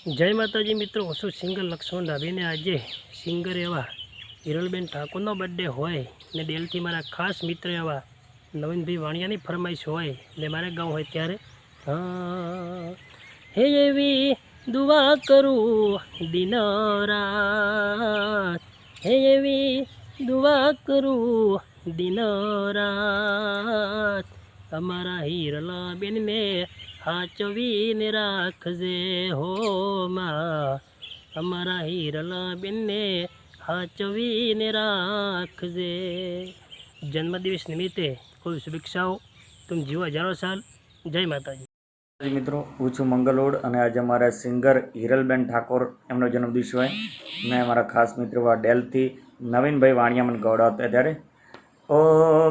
જય માતાજી મિત્રો, હું છું સિંગર લક્ષ્મણ ડાભીને આજે સિંગર એવા હિરલબેન ઠાકોરનો બર્થડે હોય ને દિલથી મારા ખાસ મિત્ર એવા નવીનભાઈ વાણિયાની ફરમાઈશ હોય ને મારે ગાવું હોય ત્યારે હે એવી દુઆ કરું દિન રાત, હે એવી દુઆ કરું દિન રાત, અમારા હિરલા બેનને હાચવીને રાખજે હો માં, અમારા હિરલા બેનને હાચવીને રાખજે। જન્મદિવસ નિમિત્તે કોઈ શુભેચ્છાઓ, तुम जीવો હજારો સાલ। જય માતાજી। મિત્રો, હું છું મંગલોડ અને આજે અમારા સિંગર હિરલબેન ઠાકોર એમનો જન્મદિવસ હોય ને મારા ખાસ મિત્ર ડેલથી નવીનભાઈ વાણિયા મને ગવડાવતા ત્યારે ઓ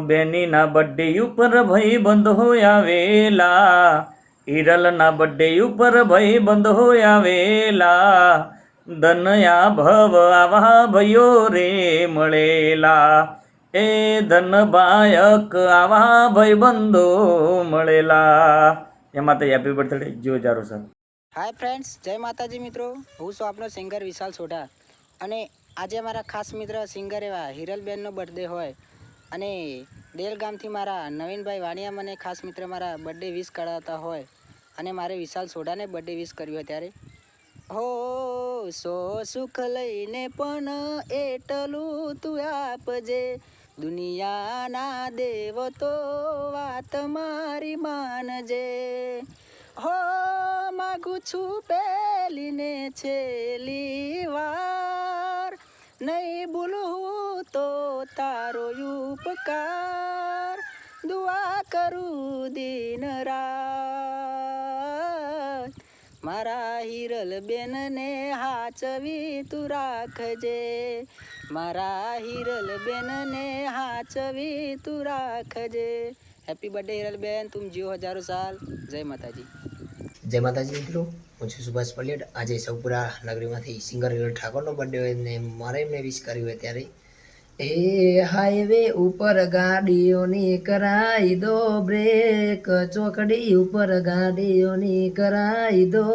બેનીના બર્થડે ઉપર ભાઈ બંધો આવેલા, હિરલના બર્થડે ઉપર ભાઈ બંધો આવેલા, ધનયા ભવ આવા ભાઈઓ રે મળેલા, એ ધન બાયક આવા ભાઈ બંધો મળેલા। એ માતા હેપી બર્થડે જો હજારો સર। હાય ફ્રેન્ડ્સ, જય માતાજી મિત્રો। હું છું આપનો સિંગર વિશાલ સોઢા અને આજે મારા ખાસ મિત્ર સિંગર એવા હિરલબેનનો બર્થડે હોય અને ડેલ ગામથી મારા નવીનભાઈ વાણિયા મને ખાસ મિત્ર મારા બર્થડે વિશ કરાવતા હોય અને મારે વિશાલ સોઢાને બર્થડે વિશ કર્યું હોય ત્યારે હો સો સુખ લઈને પણ એટલું તું આપજે, દુનિયાના દેવો તો વાત મારી માનજે, હો માગું છું પેલીને છેલ્લી વાર, નહીં ભૂલું તો તારો ઉપકાર, દુઆ કરું દિન રાત, મારા હિરલ બેનને હાચવી તું રાખજે, મારા હિરલ બેનને હાચવી તું રાખજે। હેપી બર્થડે હિરલ બેન, तुम જીવો હજારો સાલ। જય માતાજી। જય માતાજી મિત્રો, હું છું સુભાષ પલિયડ। આજે સૌપુરા નગરીમાંથી સિંગર હિરલ ઠાકોરનો બર્થડે હોય ને મારે એમને વિશ કર્યું હોય ત્યારે એ હાઈવે ઉપર ગાડીઓની કરાઈ દો બ્રેક, ચોકડી ઉપર ગાડીઓની કરાઈ દો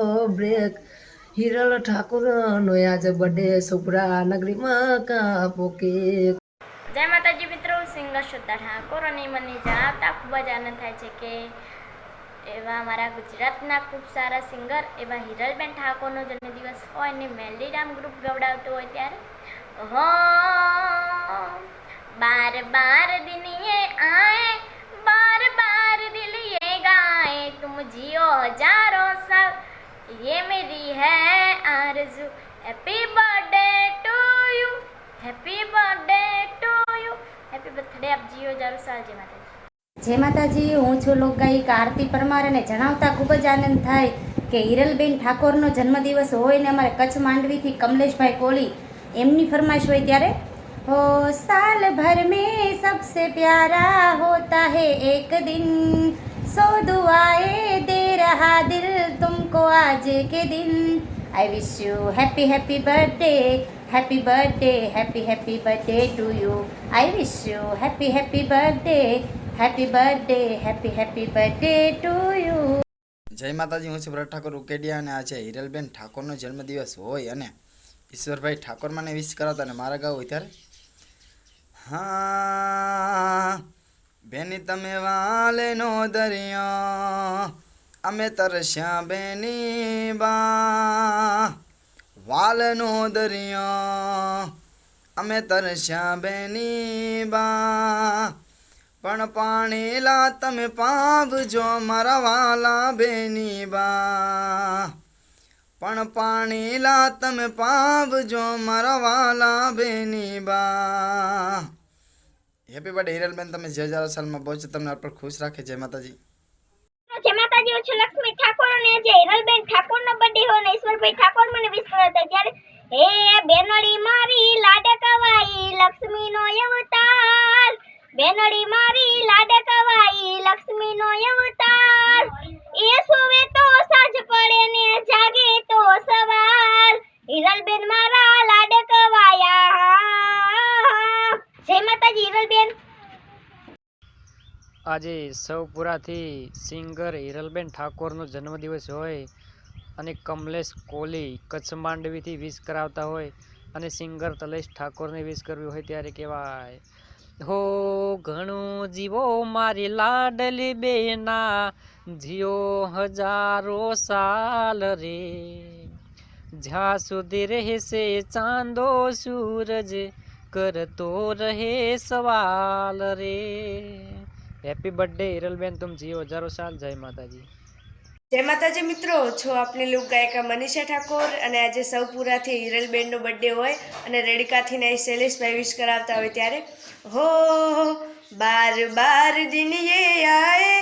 બ્રેક, હિરલ ઠાકોરનો આજે બર્થડે સૌપુરા નગરીમાં કાપો કેક। જય માતાજી મિત્રો, સિંગર શ્રદ્ધા ઠાકોર અને મને જણાવતા ખૂબ જ આનંદ થાય છે કે એવા મારા ગુજરાતના ખૂબ સારા સિંગર એવા હિરલબેન ઠાકોરનો જન્મદિવસ હોય ને મેલડીરામ ગ્રુપ ગવડાવતું હોય ત્યારે બાર બાર દિન ये आए, बार बार दिल ये गाए, तुम जियो हजारों साल, ये मेरी है आरज़ू, happy birthday to you, happy birthday to you, happy birthday, आप जियो हजारों साल। जय माताजी। જય માતાજી, હું છું લોકગાયિક આરતી પરમાર અને જણાવતા ખૂબ જ આનંદ થાય કે હિરલબેન ઠાકોરનો જન્મદિવસ હોય ને અમારે કચ્છ માંડવીથી કમલેશભાઈ કોળી એમની ફરમાઈશ હોય ત્યારે हो साल भर में सबसे प्यारा होता है एक दिन, सौ दुआएं दे रहा दिल तुमको आज के दिन, I wish you happy happy birthday, happy birthday, happy happy birthday to you, I wish you happy happy birthday, happy birthday, happy happy birthday to you. જય માતાજી, હું છું ભરત ઠાકોર ઉકેડિયા અને આજે હિરલબેન ઠાકોરનો જન્મદિવસ હોય અને ઈશ્વરભાઈ ઠાકોર મને વિશ કરાવતા અને મારા ગાવ હોય ત્યારે હા બેની તમે વાલેનો દરિયો, અમે તરસ્યા બેની બા, વાલનો દરિયો અમે તરસ્યા બેની બા, પણ પાણીલા તમે પાવજો મારા વાલા બેની બા, પણ પાણીલા તમે પાવજો મારા વાલા બેની બા। હેપી બર્થડે હિરલબેન, તમે 1000 સાલમાં પહોંચો, તમને પર ખુશ રાખે। જય માતાજી। જય માતાજી, હું છું લક્ષ્મી ઠાકોર અને આજે હિરલબેન ઠાકોરનો બર્થડે હોય ને ઈશ્વરભાઈ ઠાકોર મને વિશ કરતા ત્યારે હે બેનડી મારી લાડકવાઈ લક્ષ્મીનો અવતાર, બેનડી મારી લાડકવાઈ લક્ષ્મીનો અવતાર, એ સુવે તો સાંજ પડે ને જાગે તો સવાર, હિરલબેન મારા લાડકવાયા। જય માતાજી હિરલબેન। આજે સૌપુરાથી સિંગર હિરલબેન ઠાકોરનો જન્મદિવસ હોય અને કમલેશ કોહલી કચ્છ માંડવીથી વિશ કરાવતા હોય અને સિંગર તલેશ ઠાકોરને વિશ કરવી હોય ત્યારે કહેવાય, હો ઘણો જીવો મારી લાડલી બેના, જીઓ હજારો સાલ રે, જ્યાં સુધી રહેશે ચાંદો સૂરજ, કરતો રહે સવાલ રે. હેપી બર્થડે હિરલબેન, તુમ જીઓ હજારો સાલ. જય માતાજી. જય માતાજી મિત્રો, છો આપની લોક ગાયિકા મનીષા ઠાકોર અને આજે સૌપુરાથી હિરલબેનનો બર્થડે હોય અને રેડિકાથી ને શૈલેષભાઈ વિશ કરાવતા હોય ત્યારે, હો બાર બાર દિન યે આએ,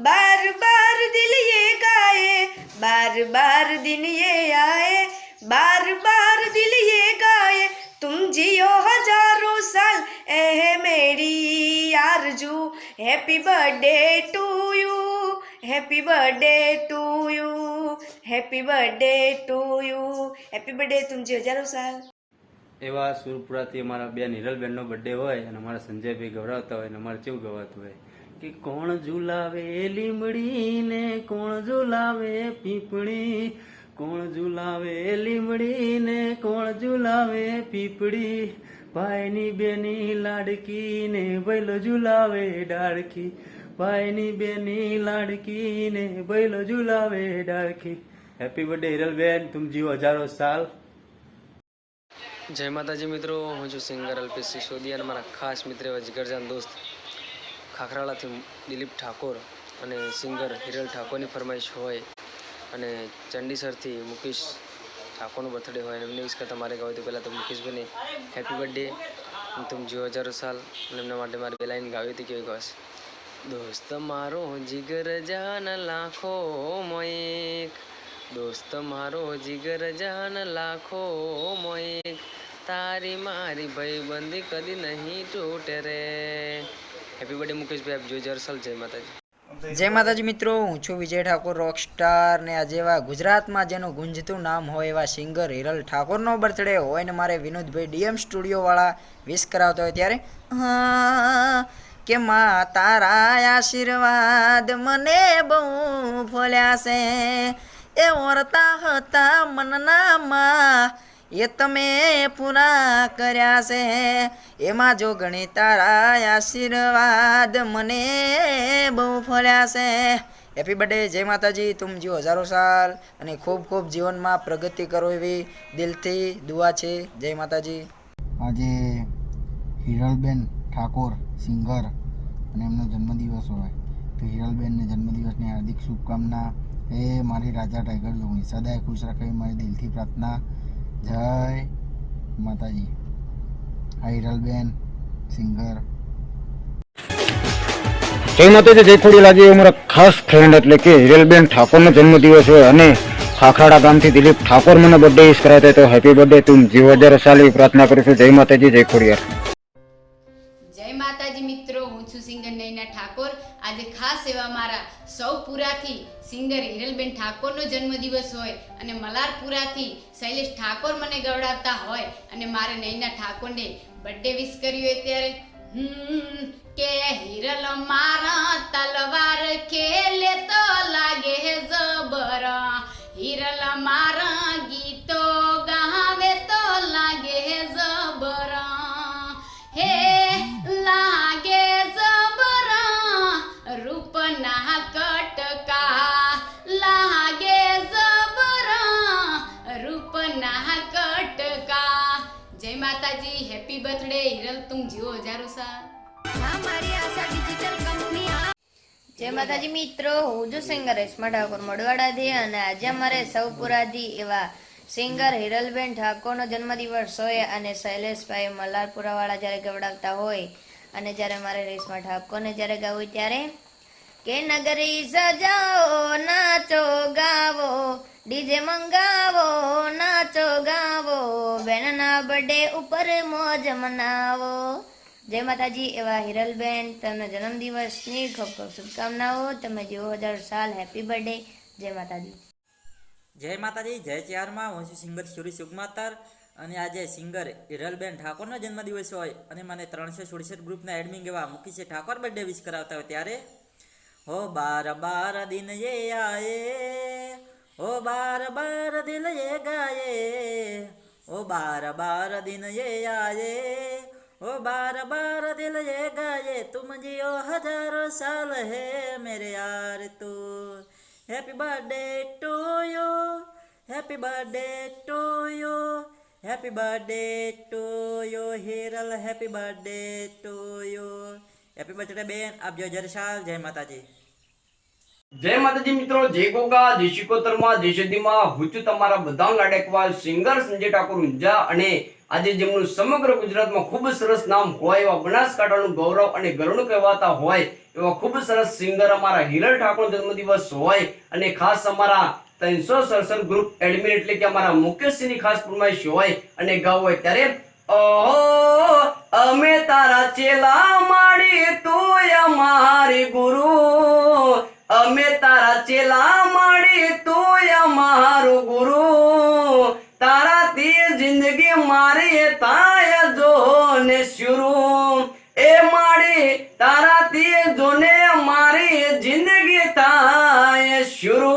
બાર બાર દિલ યે ગાએ, બાર બાર દિન યે આए, बार बार दिल ये गाए, तुम जियो हजारों साल ए मेरी आरजू, happy birthday to you, happy birthday to you, happy birthday to you, happy birthday, तुम जियो हजारों साल. એવા સુરપુરાથી અમારા બેન હિરલબેનનો બર્થડે હોય અને અમારા સંજયભાઈ ગવડાવતા હોય અને અમારે કેવું ગવાતું હોય કે કોણ ઝુલાવે લીમડી ને કોણ ઝુલાવે પીપળી, કોણ ઝુલાવે લીમડી ને કોણ ઝુલાવે પીપળી, ભાઈની બેની લાડકી ને ભૈલો ઝુલાવે ડાળખી, ભાઈની બેની લાડકી ને ભૈલો ઝુલાવે ડાળખી. હેપી બર્થડે હિરલબેન, તુમ જીવો હજારો સાલ. જય માતાજી મિત્રો, હું છું સિંગર અલ્પેશ સિસોદિયા અને મારા ખાસ મિત્ર એવા જીગરજાન દોસ્ત ખાખરાળાથી દિલીપ ઠાકોર અને સિંગર હિરલ ઠાકોરની ફરમાઈશ હોય અને ચંડીસરથી મુકેશ ઠાકોરનો બર્થડે હોય અને એમને વિશ કરતા મારે ગાવું તો પહેલાં તો મુકેશભાઈને હેપી બર્થડે, તુમ જીવો હજારો સાલ. અને એમના માટે મારે બે લાઈન ગાવી હતી કેવી ગાશ, દોસ્ત મારો જીગર જાન લાખો મોએક, દોસ્ત મારો જીગર જાન લાખો મોએક, તારી મારી ભાઈબંધી કદી નહીં તૂટે રે. હેપી બર્થડે મુકેશભાઈ, આપ જોઈ જરસલ. જય માતાજી. જય માતાજી મિત્રો, હું છું વિજય ઠાકોર રોકસ્ટાર ને આજે એવા ગુજરાતમાં જેનું ગુંજતું નામ હોય એવા સિંગર હિરલ ઠાકોરનો બર્થડે હોય ને મારે વિનોદભાઈ ડીએમ સ્ટુડિયોવાળા વિશ કરાવતા હોય ત્યારે, હા કે માં તારા આશીર્વાદ મને બહુ ફોલ્યા છે, એ ઓરતા હતા મનનામાં એ તમે પૂરા કર્યા છે, એમાં જો ગણી તારા આશીર્વાદ મને બહુ ફળ્યા છે. હેપી બર્થડે, જય માતાજી, તુમ જીવો હજારો સાલ અને ખૂબ ખૂબ જીવનમાં પ્રગતિ કરો એવી દિલથી દુઆ છે. જય માતાજી. આજે હિરલબેન ઠાકોર સિંગર અને એમનો જન્મદિવસ હોય તો હિરલબેનને જન્મદિવસની હાર્દિક શુભકામના. એ મારી રાજા ટાઈગર જોગણી સદાય ખુશ રાખે મારી દિલથી પ્રાર્થના. જય માતાજી. હા હિરલબેન સિંગર. જય માતાજી, જય ખોડી લાગી. અમારા ખાસ ફ્રેન્ડ એટલે કે હિરલબેન ઠાકોરનો જન્મદિવસ હોય અને ખાખરાડા ગામથી દિલીપ ઠાકોર મને બર્થડે વિશ કરાવતા તો હેપી બર્થડે, તું જીવો હજારો સાલ એવી પ્રાર્થના કરું છું. જય માતાજી, જય ખોડિયાર. જય માતાજી મિત્રો, હું છું સિંગર નૈના ઠાકોર. આજે ખાસ એવા મારા સૌપુરાથી સિંગર હિરલબેન ઠાકોરનો જન્મદિવસ હોય અને મલારપુરાથી શૈલેષ ઠાકોર મને ગવડાવતા હોય અને મારે નૈના ઠાકોરને બર્થડે વિશ કર્યું હોય ત્યારે, કે હિરલ મારા તલવાર ખેલે તો લાગે જબર, હિરલ મારા ગીતો ગાવે તો લાગે જબર, હે લાગે જબર રૂપના કટકા, લાગે જબર રૂપના કટકા. જય માતાજી, હેપી બર્થડે હિરલ, તું જીવો હજારો સાલ. જય માતાજી મિત્રો, હું છું સિંગર રેશમા ઠાકોર મડવાડાથી અને આજે અમારે સૌપુરાથી એવા સિંગર હિરલબેન ઠાકોરનો જન્મદિવસ હોય અને શૈલેષભાઈ મલારપુરાવાળા જ્યારે ગવડાવતા હોય અને જ્યારે મારે રેશમા ઠાકોરને જ્યારે ગાવું ત્યારે, કે નગરી સજાવો નાચો ગાવો, ડીજે મંગાવો નાચો ગાવો, બેનના બર્થડે ઉપર મોજ મનાવો. જય માતાજી. એવા હિરલબેન, તમને જન્મદિવસની ખૂબ ખૂબ શુભકામનાઓ. તમે જીવો હજાર સાલ. Happy birthday. જય માતાજી. જય માતાજી, જય ચારમાં. હું છું સિંગર સુરી સુગમાતર અને આજે સિંગર હિરલબેન ઠાકોરનો જન્મદિવસ હોય અને મને 367 ગ્રુપના એડમિન એવા મુકેશ ઠાકોર બર્થડે વિશ કરાવતા હોય ત્યારે, હો બાર બાર દિન યે આયે, ओ बार बार दिल ये गाए, ओ बार बार दिन ये आए, ओ बार बार दिल ये गाए, तुम जियो हजारों साल है मेरे यार तू। Happy birthday to you, happy birthday to you, happy birthday to you Hiral, happy birthday to you. Happy birthday बेन, आप जो जर साल। जय माताजी। જય માતાજી મિત્રો, જય ગોગા, જય શિકોતરમાં, જય સિદ્ધિમાં। હું છું તમારા બધા લાડકવાલ સિંગર સંજય ઠાકોર ઊંઝા અને આજે જેમનું સમગ્ર ગુજરાતમાં ખૂબ સરસ નામ હોય એવા બનાસકાંઠાનું ગૌરવ અને ગરુડ કહેવાતા હોય એવા ખૂબ સરસ સિંગર અમારા હિરલ ઠાકોર જન્મદિવસ હોય અને ખાસ અમારા 367 ગ્રુપ એડમિન એટલે કે અમારા મુકેશની ખાસ ફરમાઈશ હોય અને ગાવ હોય ત્યારે અમે તારા ચેલા માડી તું અમારી ગુરુ, અમે તારા ચેલા માડી તું અમારો ગુરુ, તારાથી જિંદગી મારી તાય જો ને શુરુ, એ માડી તારાથી જોને મારી જિંદગી તાય શુરુ।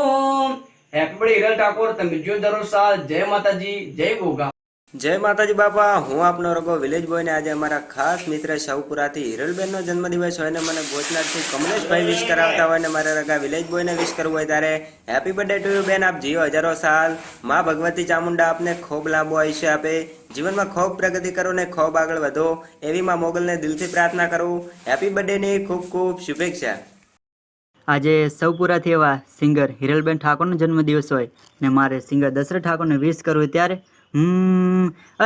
હેપી બર્થડે હિરલ ઠાકોર, તમે જો જરો સાલ। જય માતાજી, જય ગોગા। જય માતાજી બાપા, હું આપનો રગો વિલેજ બોય ને આજે અમારા ખાસ મિત્ર શાહપુરાથી હિરલબેનનો જન્મદિવસ હોય ને મને ભોજનાથથી કમલેશભાઈ વિશ કરાવતા હોય ને મારા રગા વિલેજ બોયને વિશ કરવું હોય ત્યારે હેપી બર્થડે ટુ યુ બેન, આપ જીવો હજારો સાલ। માં ભગવતી ચામુંડા આપને ખૂબ લાંબો આયુષ્ય આપે, જીવનમાં ખૂબ પ્રગતિ કરો ને ખૂબ આગળ વધો એવી માં મોગલને દિલથી પ્રાર્થના કરું। હેપી બર્થડેની ખૂબ ખૂબ શુભેચ્છા। આજે સૌપુરાથી એવા સિંગર હિરલબેન ઠાકોરનો જન્મદિવસ હોય ને મારે સિંગર દશરથ ઠાકોરને વિશ કરવું ત્યારે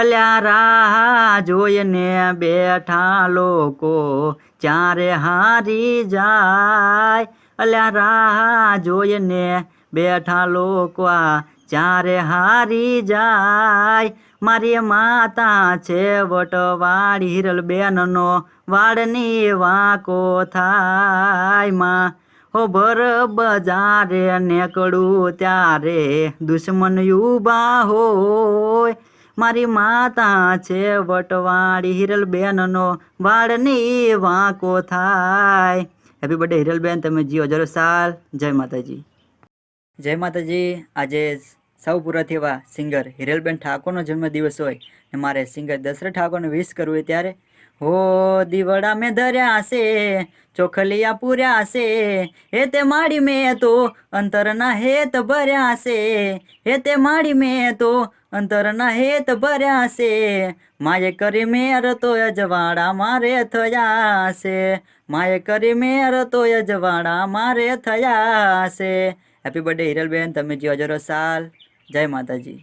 અલ્યા રાહ જોઈને બેઠા લોકો ચારે હારી જાય, અલ્યા રાહ જોઈને બેઠા લોકો આ ચારે હારી જાય, મારી માતા છે વટવાળી હિરલબેનનો વાળની વાંકો થાય માં, હો ભર બજારે નીકળું ત્યારે દુશ્મન યુબા હોય, મારી માતા છે વટવાળી હિરલબેનનો વાળની વાંકો થાય। હેપી બર્થડે હિરલબેન, તમે જીવો જરો સાલ। જય માતાજી। જય માતાજી। આજે સૌપુરાથી એવા સિંગર હિરલબેન ઠાકોરનો જન્મદિવસ હોય ને મારે સિંગર દશરથ ઠાકોરને વિશ કરવું હોય ત્યારે હો દીવડા મેં ધર્યા છે, ચોખલિયા પૂર્યા છે, હે તે માડી મેં તો અંતરના હેત ભર્યા છે, હે તે માડી મેં તો અંતરના હેત ભર્યા છે, માએ કરી મેર તો અજવાળા મારે થયા છે, માએ કરી મેર તો અજવાળા મારે થયા છે। હેપી બર્થડે હિરલબેન, તમે જીવો હજારો સાલ। જય માતાજી।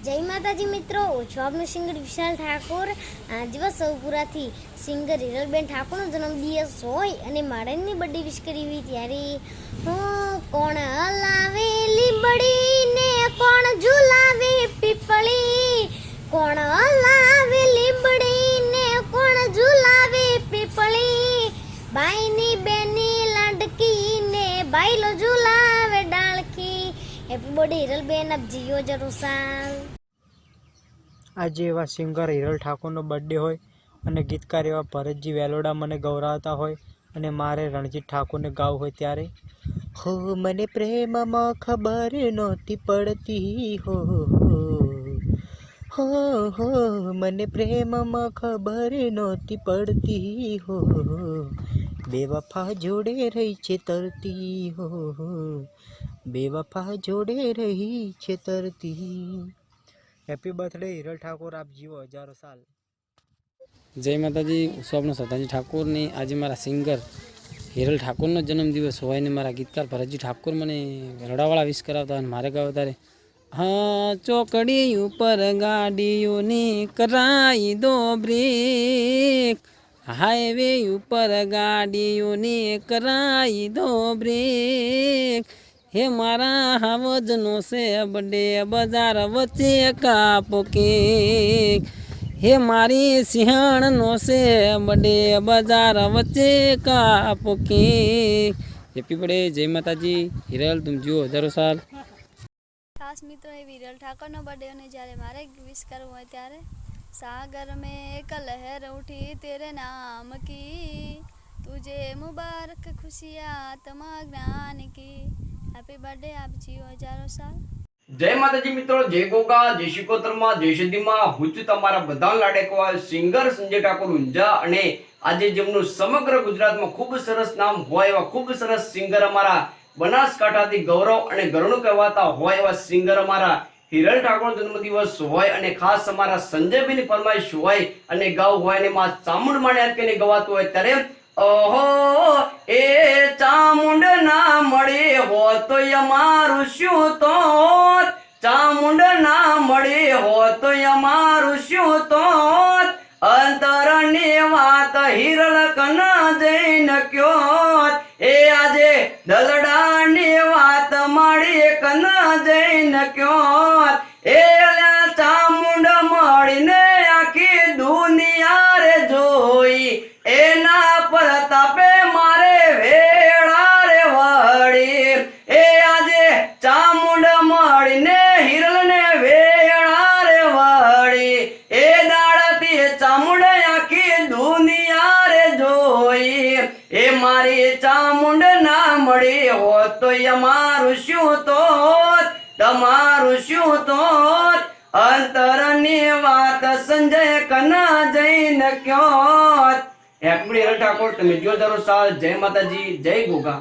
જય માતાજી મિત્રો, હું છું આપનો સિંગર વિશાલ ઠાકોર। આ દિવસ સૌપુરાથી સિંગર હિરલબેન ઠાકોરનો જન્મદિવસ હોય અને મારે એમની બર્થડે વિશ કરી હોય ત્યારે હું કોણ હલાવે લીંબડી ને કોણ ઝુલાવે પીપળી, કોણ હલાવે લીંબડી ને કોણ ઝુલાવે પીપળી, બાઈની બેની લાડકી ને બાઈલો ઝુલાવે ડાળખી। હેપી બર્થડે હિરલબેન, આપ જીવો જરો સાલ। આજે એવા સિંગર હિરલ ઠાકોરનો બર્થડે હોય અને ગીતકાર એવા ભરતજી વેલોડા મને ગૌરાવતા હોય અને મારે રણજીત ઠાકોરને ગાવું હોય ત્યારે હો મને પ્રેમમાં ખબર નહોતી પડતી હો મને પ્રેમમાં ખબર નહોતી પડતી હો, બેવફા જોડે રહી છે તરતી હો, બેવફા જોડે રહી છે તરતી। હેપી બર્થડે હિરલ ઠાકોર, આપ જીવો હજારો સાલ। જય માતાજી। હું છું આપનો સદાજી ઠાકોરની આજે મારા સિંગર હિરલ ઠાકોરનો જન્મદિવસ હોય ને મારા ગીતકાર ભરતજી ઠાકોર મને રડાવાળા વિશ કરાવતા હોય અને મારે ગાવ ત્યારે હા ચોકડી ઉપર ગાડીઓની કરાઈ દો બ્રેક, હાઈવે ઉપર ગાડીઓની કરાઈ દો બ્રેક, હે મારા હાવજનો છે બડે બજાર વચ્ચે કાપો કેક, હે મારી સિંહણનો છે બડે બજાર વચ્ચે કાપો કેક। હેપી બર્થડે, જય માતાજી। હિરલ તુમ જીવો હજારો સાલ। ખાસ મિત્રો એ વિરલ ઠાકોરનો બર્થડે અને જ્યારે મારે વિશ કરવું હોય ત્યારે सागर में एक लहर उठी तेरे नाम की, तुझे मुबारक खुशियाँ तमा ज्ञान की। હેપી બર્થડે આપ જીવો હજારો સાલ. જય માતાજી મિત્રો, જય ગોગા, જય શિકોતરમાં, જય સિદ્ધિમાં. હું છું તમારા બધા લાડકવા સિંગર સંજય ઠાકોર ઊંઝા, અને આજે જેમનું સમગ્ર ગુજરાતમાં ખૂબ સરસ નામ હોય એવા ખૂબ સરસ સિંગર અમારા બનાસકાંઠાથી ગૌરવ અને ગરુડ કહેવાતા હોય એવા સિંગર અમારા હિરલ ઠાકોર જન્મદિવસ હોય, અને ખાસ અમારા સંજયભાઈની ફરમાઈશ હોય અને ગાવ હોય, અને માં ચામુંડ માને યાદ કરીને ગવાતું હોય ત્યારે ઓહો એ ચામુંડ ના મળે હોત તો અમારું શું તો, ચામુંડ ના મળે હોત તો અમારું શું તો, અંતરની વાત હિરલ કન જઈને કયો, એ આજે દલડાની વાત મારી કન જઈને કયો, એ ચામુંડ મળીને આખી દુનિયા રે જોઈ, એના પ્રતાપે મારે વેળા રે વળી, એ આજે ચામુંડ મળીને હિરલને વેળા રે વળી, એ દાડાથી ચામુંડ આખી દુનિયા રે જોઈ, એ મારી ચામુંડ ના મળી હોત તો અમારું શું તો, તમારું શું તો, અંતરની વાત સંજય કના જઈને કયો. હેપી હિરલ ઠાકોર, તમે જો હજારો સાલ. જય માતાજી, જય ગોગા.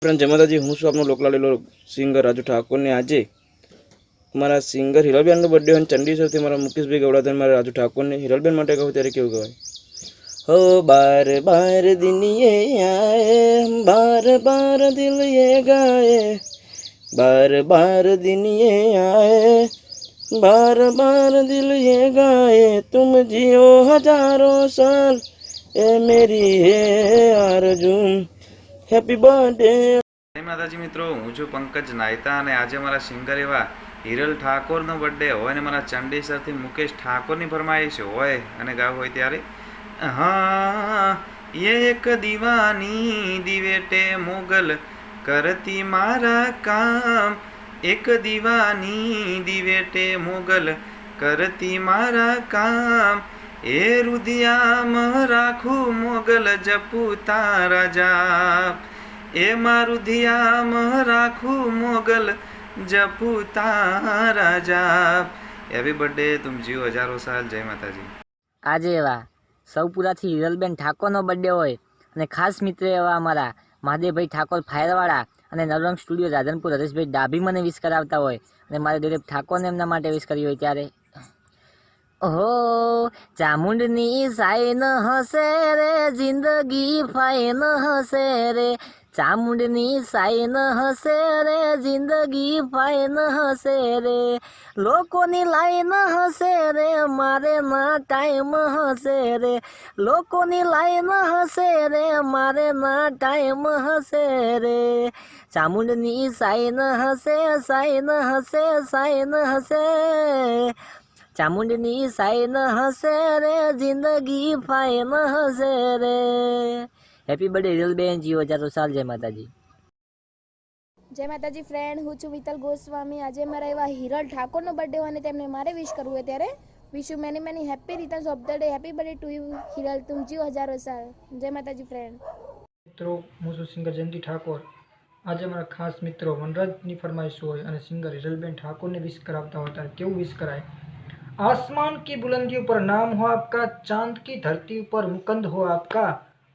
જય માતાજી, હું છું આપનો લોકલાડીલો સિંગર રાજુ ઠાકોર ને આજે મારા સિંગર હિરલબેનનો બર્થડે હોય ચંડીસરથી મારા મુકેશભાઈ ગવડાધન મારા રાજુ ઠાકોરને હિરલબેન માટે કહું ત્યારે કેવું કહેવાય. હો બાર બાર દિન યે આયે, બાર બાર દિલ યે ગાયે, બાર બાર દિન યે આયે, બાર બાર દિલ યે ગાયે, તુમ જીઓ હજારો સાલ, એ મેરી હે આરज़ू. Happy birthday. જય માતાજી મિત્રો, હું છું પંકજ નાયતા, અને આજે મારા સિંગર એવા હિરલ ઠાકોરનો બર્થડે હોય ને મારા ચંડીસરથી મુકેશ ઠાકોરની ફરમાઈશ હોય અને ગાવ હોય ત્યારે હા ये एक दीवानी दिवेटे मोगल करती मारा काम, एक दीवानी दिवेटे मोगल करती मारा काम, ए रुदियाम राखू मोगल जपू तारा जाप, ए मारुदियाम राखू मोगल जपू तारा जाप. હેપી બર્થડે, તુમ જીવો હજારો સાલ. જય માતાજી. આજે એવા સૌપુરાથી હિરલબેન ઠાકોરનો બર્થડે હોય, અને ખાસ મિત્ર એવા અમારા મહાદેવભાઈ ઠાકોર ફાયરવાળા અને નવરંગ સ્ટુડિયો રાધનપુર હરેશભાઈ ડાભી મને વિશ કરાવતા હોય, અને મારે દિલીપ ઠાકોરને એમના માટે વિશ કરી હોય ત્યારે ઓહો ચામુંડની સાઈન હસે રે, જિંદગી ફાઈન હસે રે, ચામુંડની સાઈન હસે રે, જિંદગી ફાઈન હસે રે, લોકોની લાઈન હસે રે, મારે ના ટાઈમ હસે રે, લોકોની લાઈન હસે રે, મારે ના ટાઈમ હસે રે, ચામુંડની સાઈન હસે, સાઈન હસે, સાઈન હસે, ચામુંડની સાઈન હસે રે, જિંદગી ફાઈન હસે રે. હેપી બર્થડે હિરલબેન, જીવો હજારો સાલ. જય માતાજી. જય માતાજી ફ્રેન્ડ, હું છું મિત્તલ ગોસ્વામી. આજે મારા એવા હિરલ ઠાકોરનો બર્થડે હોય અને તેમને મારે વિશ કરવું હોય ત્યારે wish you many many happy returns of the day. Happy birthday to you Hiral, તુમ જીવો હજારો સાલ. જય માતાજી ફ્રેન્ડ. મિત્રો, હું છું સિંગર જયંતિ ઠાકોર. આજે મારા ખાસ મિત્રો વનરાજની ફરમાઈશ હોય અને સિંગર હિરલબેન ઠાકોરને વિશ કરાવતા હોય ત્યારે કેવું વિશ કરાય. आसमान की बुलंदियों पर नाम हो आपका, चांद की धरती पर मुकंद हो आपका,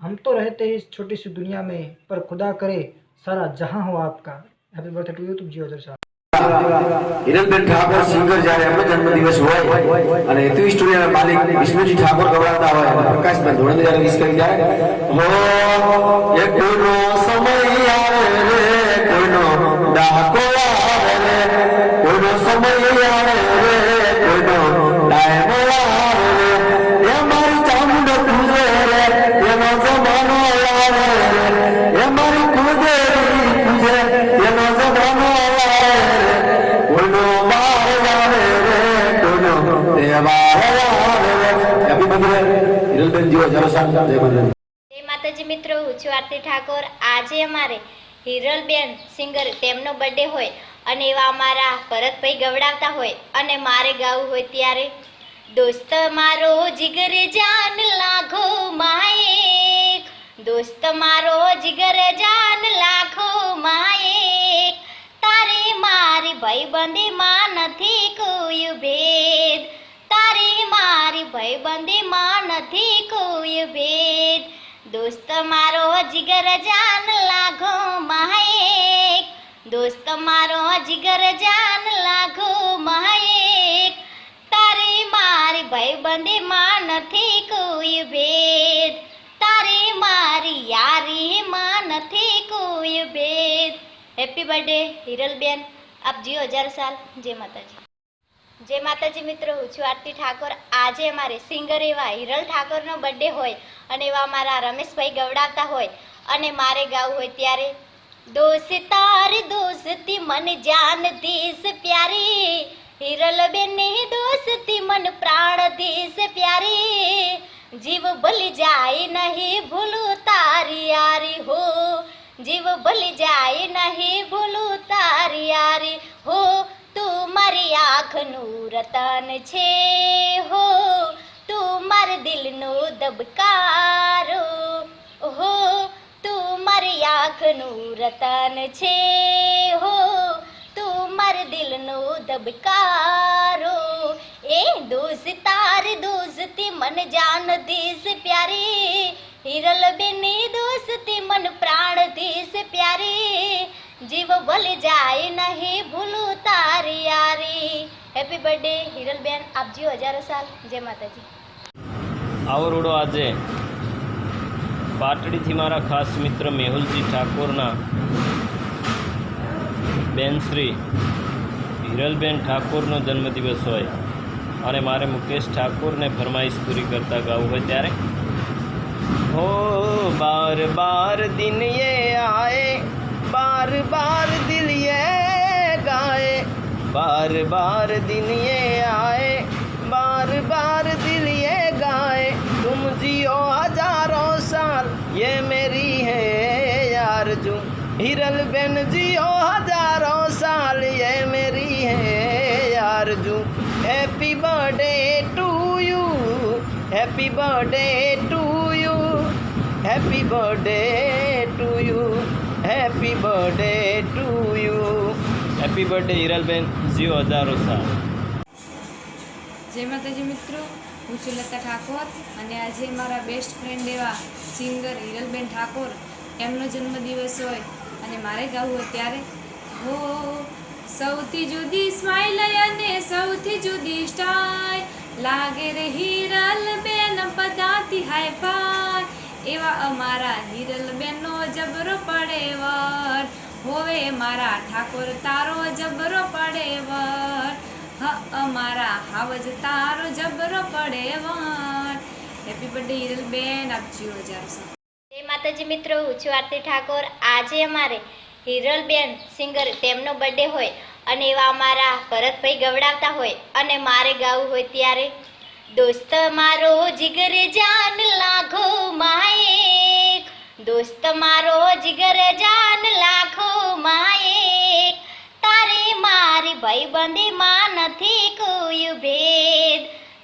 हम तो रहते हैं इस छोटी सी दुनिया में, पर खुदा करे सारा जहां हो आपका. हैप्पी बर्थडे टू यू, तुम जीવો હજાર સાલ. હિરલબેન ઠાકોર સિંગર જ્યારે એમનો જન્મદિવસ હોય અને હેતુ સ્ટુડિયોના માલિક વિષ્ણુજી ઠાકોર ગવડાવતા હોય અને પ્રકાશભાઈ ધોળંદે જ્યારે વિશ કરી ત્યારે હો એક કોઈનો સમય આવે રે, કોઈનો ડાકો આવે રે, કોઈનો સમય આવે રે, કોઈનો ટાઈમ આવે રે, એ મારી ચામુંડ પૂજે રે, એનો જમાનો આવે રે, એ મારી કુળદેવી પૂજે, એનો જમાનો સાલ જય માતાજી. જય માતાજી મિત્રો, હું છું આરતી ઠાકોર. આજે અમારે હિરલબેન સિંગર તેમનો બર્થડે હોય અને એવા અમારા ભરતભાઈ ગવડાવતા હોય અને મારે ગાવું હોય ત્યારે દોસ્ત મારો જીગર જાન લાખો માયેક, દોસ્ત મારો જીગર જાન લાખો માયેક, તારી મારી ભાઈબંધીમાં નથી કોઈ ભેદ, તારી મારી ભાઈબંધીમાં નથી કોઈ ભેદ, દોસ્ત મારો જીગર જાન લાખો માયેક, દોસ્ત મારો જીગર જાન લાખો માયેક, તારી મારી ભાઈબંધીમાં નથી કોઈ ભેદ, તારી મારી યારીમાં નથી કોઈ ભેદ. હેપી બર્થડે હિરલબેન, આપ જીઓ 1000 સાલ. જય માતાજી. જય માતાજી મિત્રો, હું છું આરતી ઠાકોર. આજે અમારે સિંગર એવા હિરલ ઠાકોરનો બર્થડે હોય અને એવા મારા રમેશભાઈ ગવડાવતા હોય અને મારે ગાવું હોય ત્યારે દોસ્તાર દોસ્તી મન જાન દેશ પ્યારી, હિરલબેનની દોસ્તી મન પ્રાણ દેશ પ્યારી, જીવ ભલી જાય નહીં ભૂલું તારી યારી હો, જીવ ભલી જાય નહીં ભૂલું તારી યારી હો, તું મારી આંખનું રતન છે હો, તું મારા દિલનો દબકારો હો, તું મારી આંખનું રતન છે હો, તું મારા દિલનો દબકારો, એ દોસ્તાર દોસ્તી મન જાન દેશ પ્યારી, હિરલબેનની દોસ્તી મન પ્રાણ દેશ પ્યારી, જીવ ભલે જાય નહીં ભૂલું તારી યારી. હેપી બર્થડે હિરલબેન, આપ જીઓ 1000 સાલ. જય માતાજી. આવો રૂડો આજે પાટડીથી મારા ખાસ મિત્ર મેહુલજી ઠાકોરના બેન શ્રી હિરલબેન ઠાકોરનો જન્મદિવસ હોય અને મારે મુકેશ ઠાકોરને ફરમાઈશ પૂરી કરતા ગાવું હોય ત્યારે हो बार बार दिन ये आए, बार बार दिल ये गाए, बार बार दिन ये आए, बार बार दिल ये गाए, तुम जियो हजारों साल ये मेरी है आरज़ू, हिरलबेन जियो हजारों साल ये मेरी है आरज़ू, happy birthday to you, happy birthday to you, happy birthday to you, happy birthday to you. Happy birthday Hiralben, જીઓ 1000 સાલ. જય માતાજી મિત્રો, હું છું લતા ઠાકોર અને આજે મારા બેસ્ટ ફ્રેન્ડ એવા સિંગર હિરલબેન ઠાકોર એમનો જન્મદિવસ હોય અને મારે ગાવું હોય ત્યારે હો સૌથી જુદી સ્માઇલ અને સૌથી જુદી સ્ટાઇલ લાગે રે હિરલબેન બધાથી હાય ફાય, એવા અમારા હિરલબેનનો જબરો પડે વર, હોવે મારા ઠાકોર તારો જબરો પડે વર, હ અમારા હાવજ તારો જબરો પડે વર. હેપી બર્થડે હિરલબેન, આપ જીઓ 1000 સાલ. જય માતાજી મિત્રો, હું છું આરતી ઠાકોર. આજે અમારે હિરલબેન સિંગર તેમનો બર્થડે હોય અને એવા અમારા ભરતભાઈ ગવડાવતા હોય અને મારે ગાવું હોય ત્યારે દોસ્ત મારો જીગર જાન લાખો માયેક, દોસ્ત મારો જીગર જાન લાખો માયેક, તારી મારી ભાઈબંધીમાં નથી કોઈ ભેદ,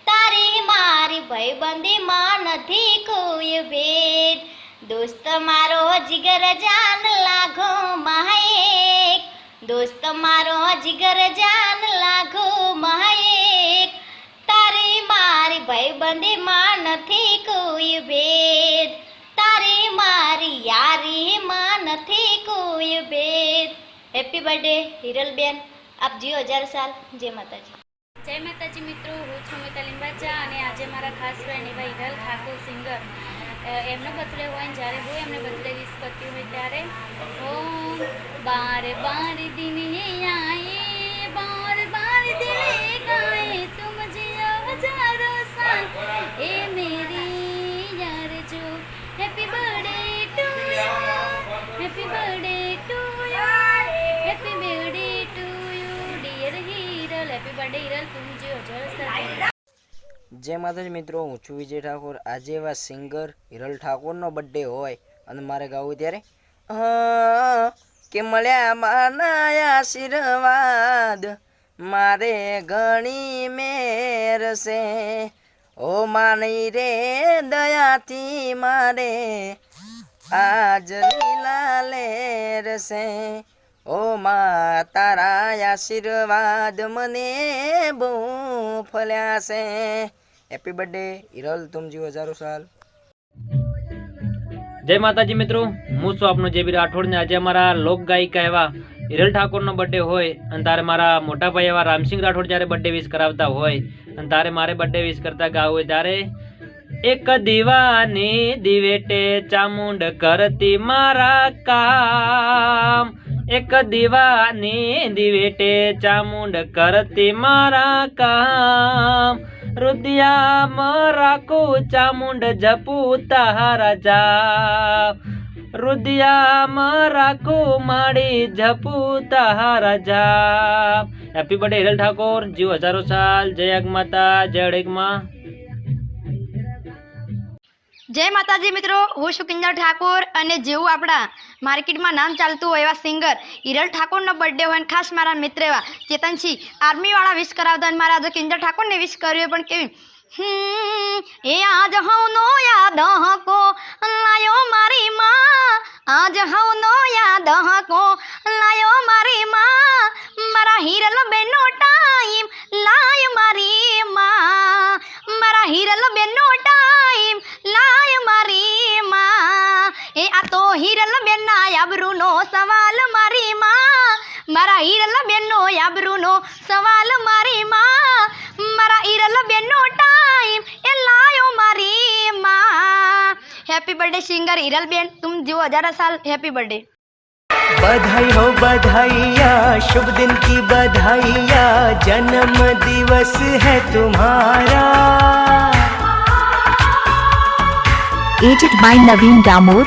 તારી મારી ભાઈબંધીમાં નથી કોઈ ભેદ, દોસ્ત મારો જીગર જાન લાખો માયેક, દોસ્ત મારો જીગર જાન લાખો માયેક, તારી મારી ભાઈબંધીમાં નથી કોઈ ભેદ, તારી મારી યારીમાં નથી કોઈ ભેદ. હેપી બર્થડે હિરલબેન, આપ જીઓ 1000 સાલ. જય માતાજી. જય માતાજી મિત્રો, હું છું મિતાલી બાચા અને આજે મારા ખાસ ફ્રેન્ડ એવા હિરલ ઠાકોર સિંગર એમનો બર્થડે હોય ને જ્યારે હું એમને બર્થડે વિશ કરતી હોય ત્યારે ઓ બાર બાર દિન ये आए, बार बार दिल गाए, तुम जियो हजारों साल ए मेरी यार जो, happy birthday to you, happy birthday to you, happy birthday to you dear Hiral, happy birthday Hiral, तुम जियो 1000 साल. જય માતાજી મિત્રો, હું છું વિજય ઠાકોર. આજે એવા સિંગર હિરલ ઠાકોરનો બર્થડે હોય અને મારે ગાવું ત્યારે કે મળ્યા માના આશીર્વાદ મારે ઘણી મેર છે, ઓ માની રે દયાથી મારે આજ લીલા લેર છે, ઓ મા તારા આશીર્વાદ મને બહુ ફળ્યા છે. હેપી બર્થડે હિરલ, તુમ જીવો હજારો સાલ. જય માતાજી મિત્રો, હું છું આપનો જેબી રાઠોડ ને આજે અમારા લોક ગાયિકા એવા હિરલ ઠાકોરનો બર્થડે હોય અને તારે મારા મોટા ભાઈ એવા રામસિંહ રાઠોડ જ્યારે બર્થડે વિશ કરાવતા હોય અને તારે મારે બર્થડે વિશ કરતા ગાવ હોય ત્યારે એક દીવાની દિવેટે ચામુંડ કરતી મારા કામ, એક દીવાની દિવેટે ચામુંડ કરતી મારા કામ, રુદિયામાં રાખું ચામુંડ જપું તારા જાપ, રુદિયામાં રાખું માડી જપું તારા જાપ. હેપી બર્થડે હિરલ ઠાકોર, જીવ હજારો સાલ. જય અગમાતા, જય અડેગમાં. જય માતાજી મિત્રો, હું છું કિંજલ ઠાકોર અને જેવું આપણા માર્કેટમાં નામ ચાલતું હોય એવા સિંગર હિરલ ઠાકોરનો બર્થડે હોય અને ખાસ મારા મિત્ર એવા ચેતનસિંહ આર્મીવાળા વિશ કરાવતા અને મારા આજે કિંજલ ઠાકોરને વિશ કર્યું પણ કેવી એ આજ હવનો યાદ હકો લાયો મારી માં, આજ હવનો યાદ હકો લાયો મારી માં, મારા હિરલ બેનો ટાઈમ લાય મારી માં, મારા હિરલ બેનો ટાઈમ લાય મારી માં, એ આ તો હિરલ બેનના આબરૂનો સવાલ મારી માં, મારા હિરલ બેનનો આબરૂનો સવાલ મારી માં, મારા હિરલ બેનનો ટાઈમ એ લાયો મારી માં. Happy birthday singer Hiral ben, तुम जीવો 1000 साल. Happy birthday. बधाई हो बधाइयाँ, शुभ दिन की बधाइयाँ, जन्म दिवस है तुम्हारा. एडिट बाय नवीन डामोर.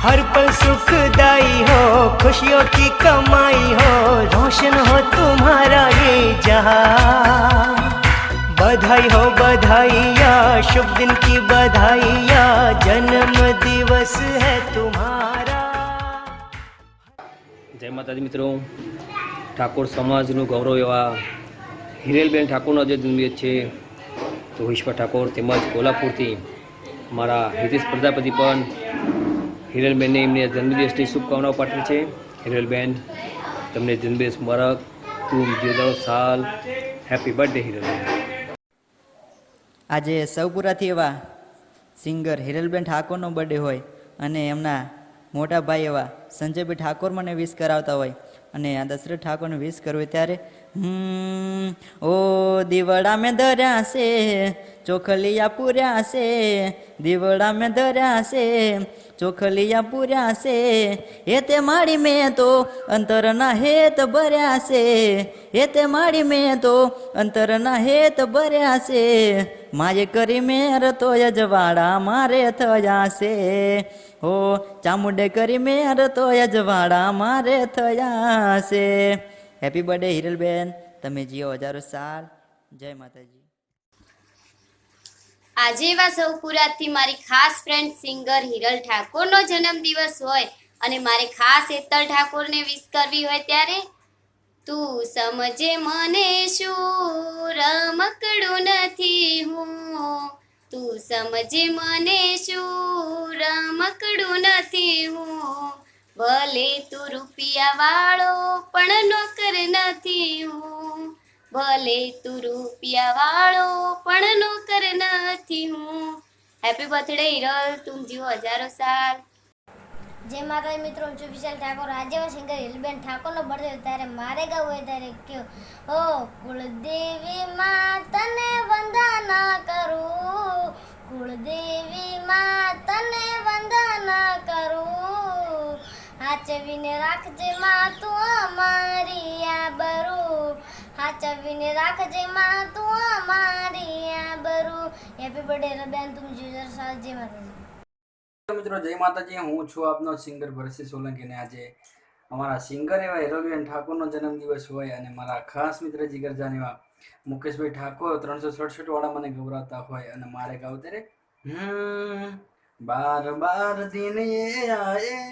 हर पल सुखदाई हो, खुशियों की कमाई हो, रोशन हो तुम्हारा ये जहां. बधाई हो बधाइयाँ, शुभ दिन की बधाइयाँ, जन्म दिवस है तुम्हारा. જય માતાજી મિત્રો, ઠાકોર સમાજનું ગૌરવ એવા હિરેલબેન ઠાકોરનો જે જન્મદિવસ છે તો ઈશ્વર ઠાકોર તેમજ કોલ્હાપુરથી મારા હિતેશ પ્રજાપતિ પણ હિરેલબેનને એમની જન્મદિવસની શુભકામનાઓ પાઠવી છે. હિરેલબેન, તમને જન્મદિવસ મુબારક, તુમ જીવો સાલ. Happy birthday Hirelben. આજે સૌપુરાથી એવા સિંગર હિરલબેન ઠાકોરનો બર્થડે હોય અને એમના મોટા ભાઈ એવા સંજયભાઈ ઠાકોર મને વિશ કરાવતા હોય અને આ દશરથ ઠાકોરને વિશ કરવું હોય ત્યારે ઓ દીવડા મેં દર્યા છે, ચોખલિયા પૂર્યા છે, દીવડા મેં દર્યા છે, ચોખલિયા પૂર્યા છે, એ તે માડી મેં તો અંતરના હેત ભર્યા છે, એ તે માડી મેં તો અંતરના હેત ભર્યા છે, માએ કરી મેર તો યજવાડા મારે થયા છે, હો ચામુંડે કરી મેર તો યજવાડા મારે થયા છે. હેપી બર્થડે હિરલબેન, તમે જીવો 1000 સાલ. જય માતાજી. આજે એવા સૌપુરાથી મારી ખાસ ફ્રેન્ડ સિંગર હિરલ ઠાકોરનો જન્મદિવસ હોય અને મારે ખાસ હેતલ ઠાકોરને વિશ કરવી હોય ત્યારે તું સમજે મને શું રમકડું નથી હું, તું સમજે મને શું રમકડું નથી હું, ભલે તું રૂપિયા વાળો પણ નોકર નથી હું, ભલે તું રૂપિયા વાળો પણ નોકર નથી હું. હેપી બર્થડે હિરલ, તું જીવો 1000 સાલ. જય માતાજી મિત્રો, હું છું વિશાલ ઠાકોર. આજે હું સિંગર હિરલબેન ઠાકોરનો બર્થડે ત્યારે મારે ગાવું હોય ત્યારે કયો ઓ કુળદેવી માં તને વંદના કરું, કુળદેવી માં તને વંદના કરું, હાચવીને રાખજે માં તું અમારી આબરૂ, હાચવીને રાખજે માં તું અમારી આબરૂ. હેપી બર્થડે હિરલબેન, તું જીવો 1000 સાલ. જય માતાજી મિત્રો, જય માતાજી. હું છું આપનો સિંગર ભરસી સોલંકી અને આજે અમારા સિંગર એવા હિરલબેન ઠાકોરનો જન્મદિવસ હોય અને મારા ખાસ મિત્ર જીગરજાન એવા મુકેશભાઈ ઠાકોર 367 વાળા મને ગૌરાવતા હોય અને મારે ગાવું ત્યારે બાર બાર દિન એ આયે,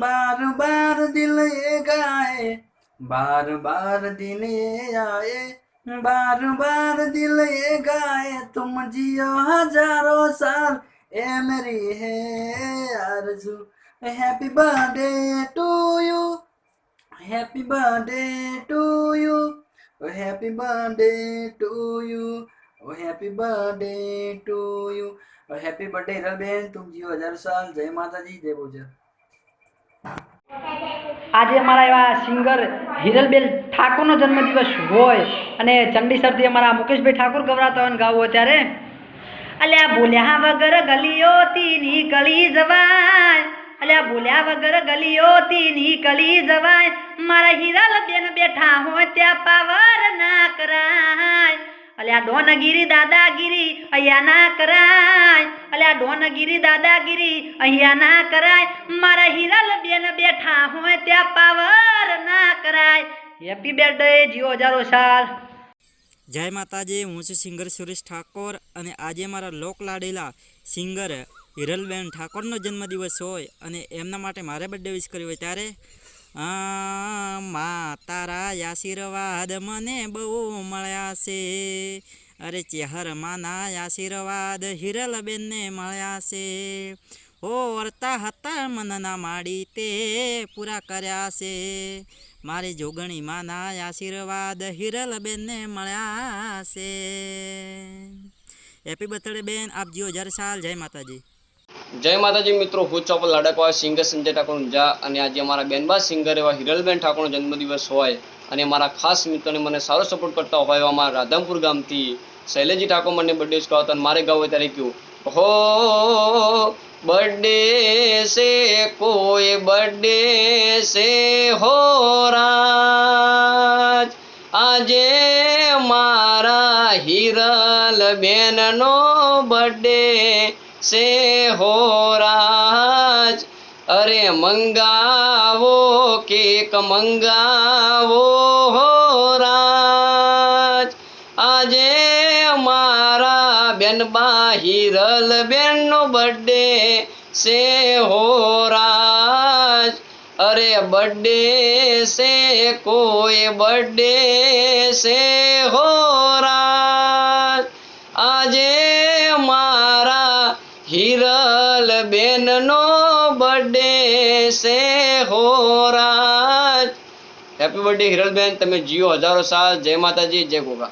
બાર બાર દિલ એ ગાય, બાર બાર દિન એ આયે, बार बार दिल ये गाए, तुम जियो हजारों साल, ए मेरी है आरज़ू। Happy birthday to you, happy birthday to you, happy birthday to you, happy birthday to you, happy birthday Hiralben, तुम जियो हजारों साल। जय माता जी, जय बोजर। આજે અમારા એવા સિંગર હિરલબેન ઠાકોરનો જન્મદિવસ હોય અને ચંડીસરથી અમારા મુકેશભાઈ ઠાકોર ગવરાતા હોય ગાવું હોય ત્યારે અલ્યા બોલ્યા વગર ગલીઓથી નીકળી જવાય, અલ્યા બોલ્યા વગર ગલીઓથી નીકળી જવાય, મારા હિરલબેન બેઠા હોય ત્યાં પાવર ના કરાય, અલ્યા ડોનગીરી દાદાગીરી અહીંયા ના કરાય, અલ્યા ડોનગીરી દાદાગીરી અહીંયા ના કરાય, મારા હિરલબેન બેઠા હોય ત્યાં પાવર ના કરાય। હેપી બર્થડે, જીઓ હજારો સાલ। જય માતાજી, હું છું સિંગર સુરેશ ઠાકોર અને આજે મારા લોકલાડીલા સિંગર હિરલબેન ઠાકોરનો જન્મદિવસ હોય અને એમના માટે મારે બર્થડે વિશ કર્યો હોય ત્યારે મા તારા આશીર્વાદ મને બહુ મળ્યા છે, અરે ચેહરમાના આશીર્વાદ હિરલબેનને મળ્યા છે, હો વર્તા હતા મનના માડી તે પૂરા કર્યા છે, મારી જોગણી માના આશીર્વાદ હિરલબેનને મળ્યા છે। હેપી બર્થડે બેન, આપ જીઓ 1000 સાલ। જય માતાજી। જય માતાજી મિત્રો, હું ચોપલ લાડકવા સિંગર સંજય ઠાકોર ઊંઝા અને આજે અમારા બેનબા સિંગર એવા હિરલબેન ઠાકોરનો જન્મદિવસ હોય અને મારા ખાસ મિત્રોને મને સારો સપોર્ટ કરતા હોય એવા અમારા રાધમપુર ગામથી શૈલેજી ઠાકોર મને બર્થડે વિશ કરાવતા મારે ગાવ હોય ત્યારે કહ્યું હો બર્થડે સે કોઈ બર્થડે સે હો રાજ, આજે મારા હિરલબેનનો બર્થડે से हो राज, अरे मंगावो केक मंगावो हो राज, आजे मारा बेनबा हिरलबेन नो बर्थडे से हो राज, अरे बर्थडे से कोई बर्थडे से हो राज, आजे मारा हिरलबेन नो बर्थडे से हो राज। हैप्पी बर्थडे हिरलबेन, तमे जियो हजारों साल। जय माताजी, जय गोगा।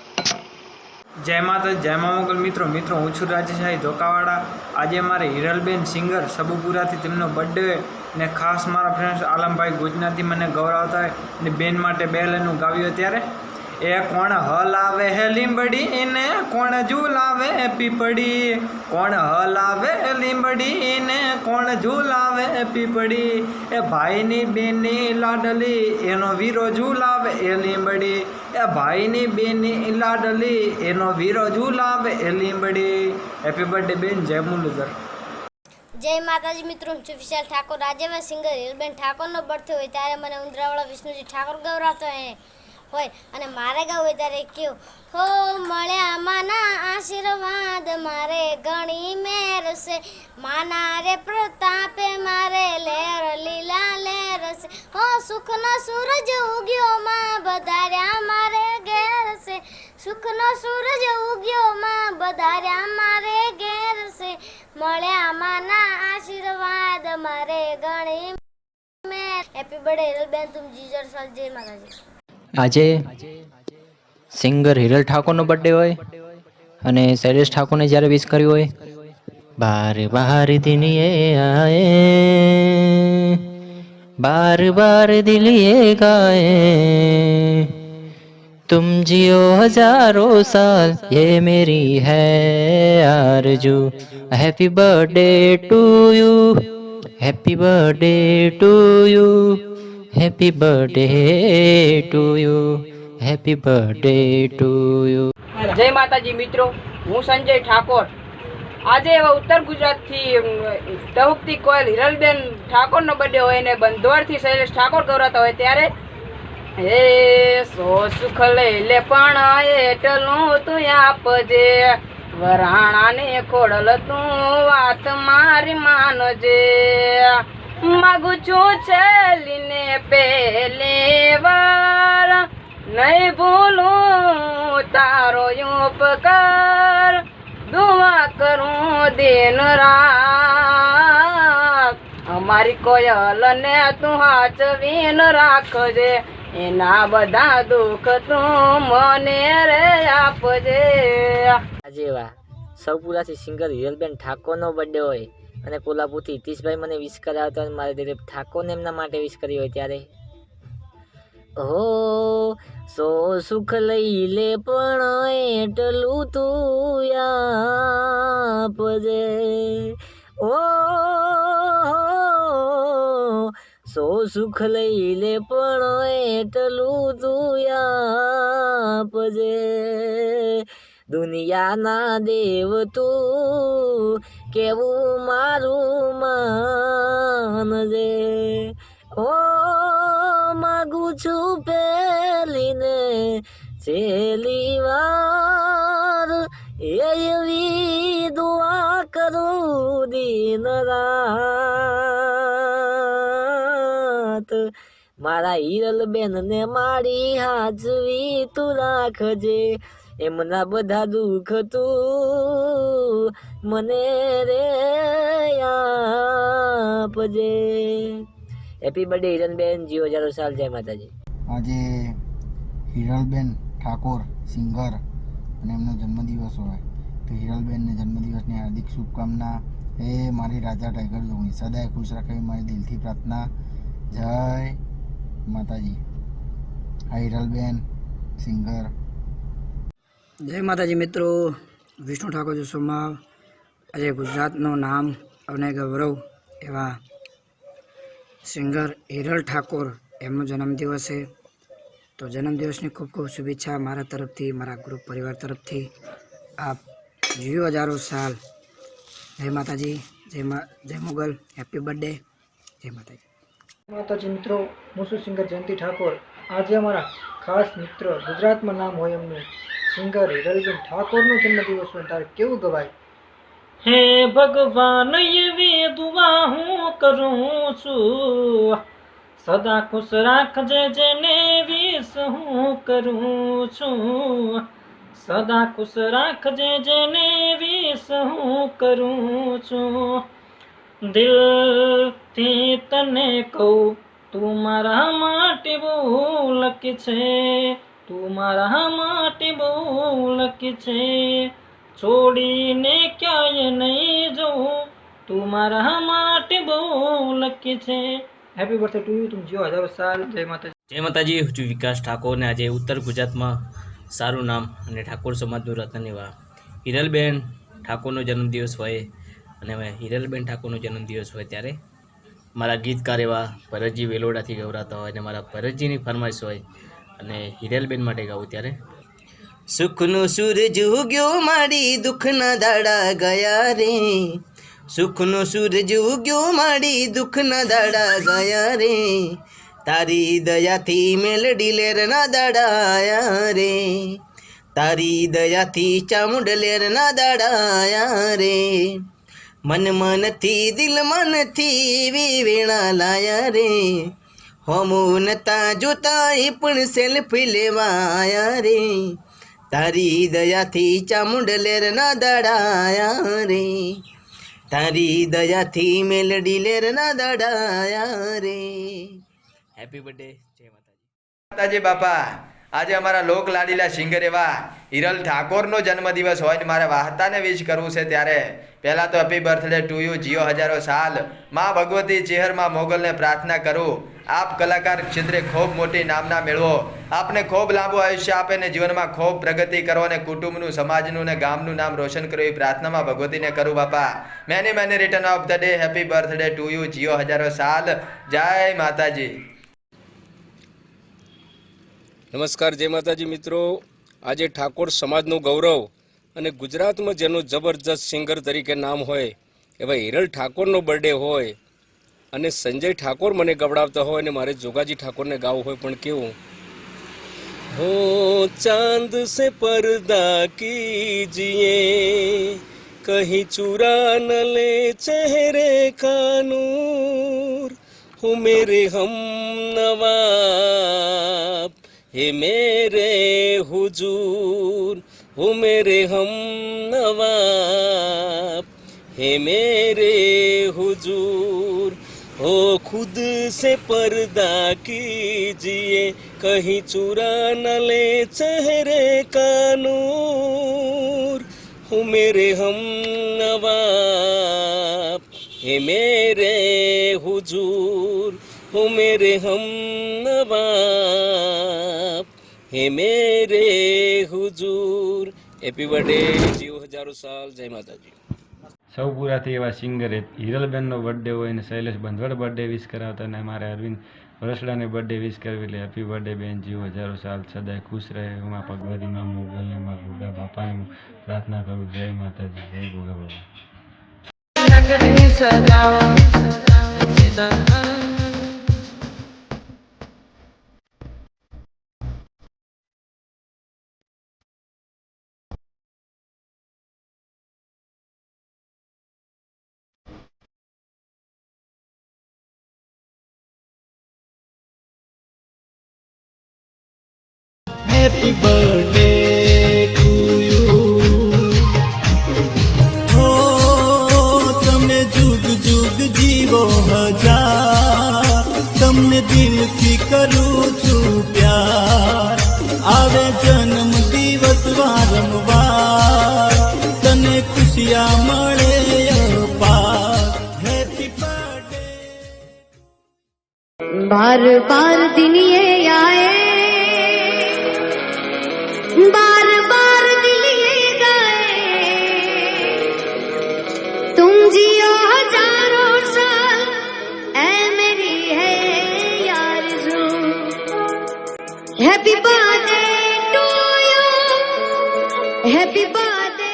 जय माता, जय मामोगल मित्रों હું છું રાજેશાહી ધોકાવાડા। આજે મારે હિરલબેન સિંગર સબુપુરાથી તેમનો બર્થડે ને ખાસ મારા ફ્રેન્ડ્સ આલમભાઈ ગુજનાથી મને ગૌરાવતા હોય અને બેન માટે બે લાઈનું ગાવ્યો ત્યારે એ કોણ હલાવે હે લીંબડી ને કોણ ઝૂલાવે પીપડી, કોણ હલાવે લીંબડી ને કોણ ઝૂલાવે પીપડી, એ ભાઈની બેની લાડલી એનો વીરો ઝૂલાવે એ લીંબડી, એ ભાઈની બેની લાડલી એનો વીરો ઝૂલાવે એ લીંબડી। હેપી બર્થડે બેન, જય મુરલીધર। જય માતાજી મિત્રો, હું છું વિશાલ ઠાકોર। આજે મેં સિંગર હિરલબેન ઠાકોરનો બર્થડે હોય ત્યારે મને ઉંદરાવાળા વિષ્ણુજી ઠાકોર ગૌરાવતો હોય અને મારે ગાવું હોય ત્યારે કેવું હો મળ્યા માના આશીર્વાદ મારે ઘણી મેર છે, માના રે પ્રતાપે મારે લેર લીલા લેર છે, હો સુખનો સૂરજ ઉગ્યો માં બધાર્યા મારે ઘેર છે, સુખનો સૂરજ ઉગ્યો માં બધાર્યા મારે ઘેર છે, મળ્યા માના આશીર્વાદ મારે ઘણી મેર। હેપી બર્થડે હિરલબેન, तुम जीजर साल। जय माताजी। આજે સિંગર હિરલ ઠાકોરનો બર્થડે હોય અને શૈલેષ ઠાકોરને જ્યારે વિશ કર્યું હોય બાર બાર દિન એ આયે, बार बार दिल ये गाए, तुम जियो हजारों साल, ये मेरी है आरज़ू। Happy birthday to you, happy birthday to you, happy birthday to you, happy birthday to you. જય માતાજી મિત્રો, હું સંજય ઠાકોર આજે એવા ઉત્તર ગુજરાતથી ટહુકતી કોયલ હિરલબેન ઠાકોરનો બર્થડે હોય ને બંધોરથી શૈલેષ ઠાકોર ગૌરાતા હોય ત્યારે હે સો સુખ લઈ લે પણ એટલું તું આપજે વરાણાને ખોડલ તું વાત મારી માનજે માગું છું છેલ્લીને પહેલે વાર નહીં ભૂલું તારો ઉપકાર દુઆ કરું દિન રાત અમારી કોયલ ને તું હાચવીન રાખજે એના બધા દુઃખ તું મને રે આપજે. આજે એવા સૌપુરાથી સિંગર હિરલબેન ઠાકોરનો બર્થડે હોય અને કોલ્હાપુરથી હિતેશભાઈ મને વિશ કર્યા હતા અને મારે દિલીપ ઠાકોરને એમના માટે વિશ કરી હોય ત્યારે હો સો સુખ લઈ લે પણ એટલું તું આપજે ઓ સો સુખ લઈ લે પણ એટલું તું આપજે દુનિયાના દેવ તું કેવું મારું માનજે ઓ માગું છું પેલીને છેલ્લી વાર એવી દુઆ કરું દિન રાત મારા હિરલબેન ને મારી હાજવી તું રાખજે એમના બધા દુઃખ તું મને રે આપજે. હેપી બર્થડે હિરલબેન, જીઓ 1000 સાલ. જય માતાજી. આજે હિરલબેન ઠાકોર સિંગર અને એમનો જન્મદિવસ હોય તો હિરલબેનને જન્મદિવસની હાર્દિક શુભકામના. એ મારી રાજા ટાઈગર જોગણી સદાય ખુશ રાખે મારી દિલથી પ્રાર્થના. જય માતાજી. આ હિરલબેન સિંગર. જય માતાજી મિત્રો, વિષ્ણુ ઠાકોર જોશોમાં આજે ગુજરાતનું નામ અને ગૌરવ એવા સિંગર હિરલ ઠાકોર એમનો જન્મદિવસ છે. તો જન્મદિવસની ખૂબ ખૂબ શુભેચ્છા મારા તરફથી, મારા ગ્રુપ પરિવાર તરફથી. આપ જીવો હજારો સાલ. જય માતાજી, જય મુગલ. Happy birthday. જય માતાજી. માતાજી મિત્રો, હું છું સિંગર જયંતિ ઠાકોર. આજે અમારા ખાસ મિત્ર ગુજરાતમાં નામ હોય એમનું સિંગર હિરલબેન ઠાકોરનો જન્મદિવસ હોય તારે કેવું ગવાય. હે ભગવાન એવી દુઆ હું કરું છું સદા ખુશ રાખજે જેને વિશ હું કરું છું સદા ખુશ રાખજે જેને વિશ હું કરું છું દિલથી તને કહું તું મારા માટે બહુ લકી છે તું મારા માટે બહુ લકી છે છોડીને ક્યાંય નહીં જવું તું મારા માટે બહુ લકી છે. Happy birthday to you. તું જીવો હજારો સાલ. જય માતાજી. જય માતાજી. હું છું વિકાસ ઠાકોર ને આજે ઉત્તર ગુજરાતમાં સારું નામ અને ઠાકોર સમાજનું રતન એવા હિરલબેન ઠાકોરનો જન્મદિવસ હોય અને હિરલબેન ઠાકોરનો જન્મદિવસ હોય ત્યારે મારા ગીતકાર એવા ભરતજી વેલોડાથી ગૌરાતા હોય અને મારા ભરતજીની ફરમાઈશ હોય અને હિરલબેન માટે ગાવું ત્યારે સુખનો સૂરજ ઉગ્યો મારી દુઃખના દાડા ગયા રે સુખનો સૂરજ ઉગ્યો મારી દુઃખના દાડા ગયા રે તારી દયાથી મેલડી લેરના દાડા આયા રે તારી દયાથી ચામુંડ લેરના દાડા આયા રે મન મનથી દિલ મનથી વિવેણા લાયા રે હોમું નતા જોતા એ પણ સેલ્ફી લેવા આયા રે તારી દયાથી ચામુંડ લેરના દાડા આયા રે તારી દયાથી મેલડી લેરના દાડા આયા રે. Happy birthday. જય માતાજી. માતાજી બાપા, આજે અમારા લોક લાડીલા સિંગર એવા હિરલ ઠાકોરનો જન્મદિવસ હોય ને મારે વાર્તાને વિશ કરવું છે ત્યારે પહેલાં તો happy birthday to you. Jio હજારો સાલ. માં ભગવતી ચેહરમાં મોગલને પ્રાર્થના કરું આપ કલાકાર ક્ષેત્રે ખૂબ મોટી નામના મેળવો, આપને ખૂબ લાંબુ આયુષ્ય આપે ને જીવનમાં ખૂબ પ્રગતિ કરો અને કુટુંબનું સમાજનું ને ગામનું નામ રોશન કરો એવી પ્રાર્થનામાં ભગવતીને કરું બાપા. Many many return of the day. Happy birthday to you. Jio હજારો સાલ. જય માતાજી. નમસ્કાર. જય માતાજી મિત્રો. આજે ઠાકોર સમાજનું ગૌરવ અને ગુજરાતમાં જેનું જબરજસ્ત સિંગર તરીકે નામ હોય એવા હિરલ ઠાકોરનો બર્થડે હોય અને સંજય ઠાકોર મને ગવડાવતા હોય અને મારે જોગાજી ઠાકોરને ગાવું હોય, પણ કેવું, हो चांद से पर्दा कीजिए कहीं चुरा न ले चेहरे का नूर, हो मेरे हम नवाब हे मेरे हुजूर, हो मेरे हम नवाब हे मेरे हुजूर, हो खुद से पर्दा कीजिए कहीं चुरा न ले चेहरे का नूर, हो मेरे हम नवाब हे मेरे हुजूर, हो मेरे हम नवाब हे मेरे हुजूर। हैप्पी बर्थडे, जीव हजारों साल, जय माताजी। સૌપુરાથી એવા સિંગર હિરલબેનનો બર્થડે હોય ને શૈલેષ બંધવડ બર્થડે વિશ કરાવતા અને મારે અરવિંદ વરસડાને બર્થડે વિશ કરવી, એટલે હેપી બર્થડે બેન, જીવો હજારો સાલ, સદાય ખુશ રહે। હું આ ભગવતીમાં મોગલને મારા ભોગા બાપાને હું પ્રાર્થના કરું। જય માતાજી, જય ભોગા બાપા। Happy birthday to you. हो तमने जुग जुग जीवो हजार, तमने दिल की करूँ छू प्यार, आवे जन्म दिवस वारंवार, तने खुशियाँ મળે અપાર। Happy birthday। बार बार दिन ये आए, बार बार दिल ये गाए, तुम जियो हजारों साल ऐ मेरी है आरज़ू। Happy birthday to you, happy birthday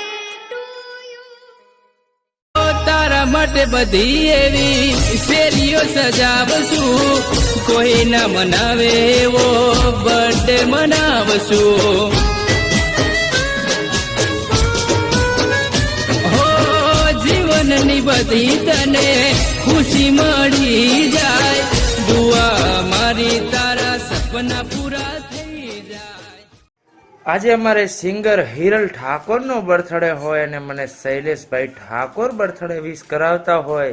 तारा માટે બધી એવી શેરીઓ સજાવશું, કોઈ ના મનાવે એવો બર્થડે મનાવશું। જીવનની બધી તને ખુશી મળી જાય, દુઆ મારી તારા સપના પૂરા થઈ જાય। આજે અમારે સિંગર હિરલ ઠાકોરનો બર્થડે હોય અને મને શૈલેષભાઈ ઠાકોર બર્થડે વિશ કરાવતા હોય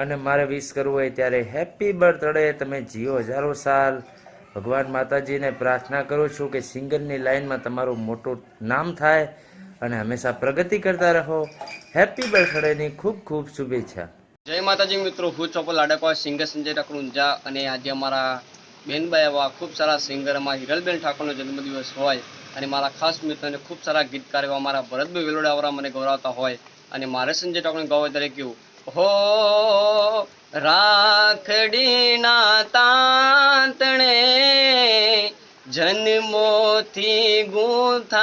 અને મારે વિશ કરવું હોય ત્યારે હેપી બર્થડે, તમે જીવો હજારો સાલ। ભગવાન માતાજીને પ્રાર્થના કરું છું કે સિંગરની લાઈનમાં તમારું મોટું નામ થાય અને હંમેશા પ્રગતિ કરતા રહો। હેપી બર્થડેની ખૂબ ખૂબ શુભેચ્છા। જય માતાજી મિત્રો, હું ચોપલ લાડકવા સિંગર સંજય ઠાકોર ઊંઝા, અને આજે અમારા બેનભાઈ એવા ખૂબ સારા સિંગરમાં હિરલબેન ઠાકોરનો જન્મદિવસ હોય અને મારા ખાસ મિત્રને ખૂબ સારા ગીતકાર એવા મારા ભરતભાઈ વેલોડાવાળા મને ગૌરવતા હોય અને મારે સંજય ઠાકોરને ગાવા ત્યારે કેવું, હો રાખડીના તાંતણે જન્મોથી ગૂંથાણી,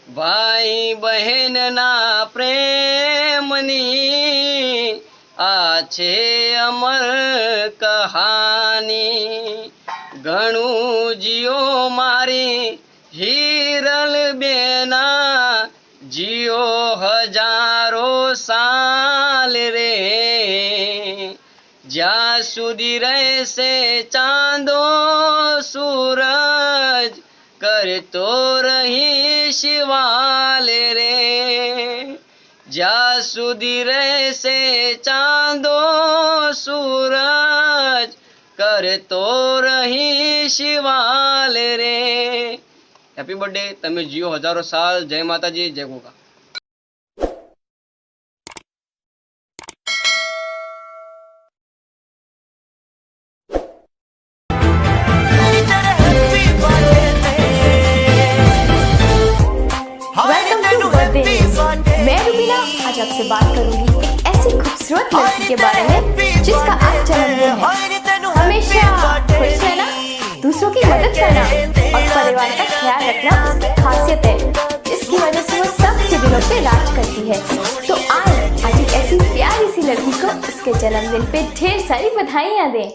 ભાઈ બહેનના પ્રેમની આ છે અમર કહાની, ઘણું જીઓ મારી હિરલ બેના, જીઓ હજારો સાલ રે, જ્યાં સુધી રહેશે ચાંદો સૂરજ, કરતો રહીશ વાલે રે, જ્યાં સુધી રહેશે ચાંદો સૂરજ, કરતો રહીશ વાલે રે। હેપી બર્થડે, તમે જીઓ હજારો સાલ। જય માતાજી, જય ગોગા। मैं रुबीना आज आपसे बात करूंगी एक ऐसी खूबसूरत लड़की के बारे में जिसका आज जन्मदिन है। हमेशा खुश रहना, दूसरों की मदद करना और परिवार का ख्याल रखना जन्मदिन पे ढेर सारी बधाइयाँ दें।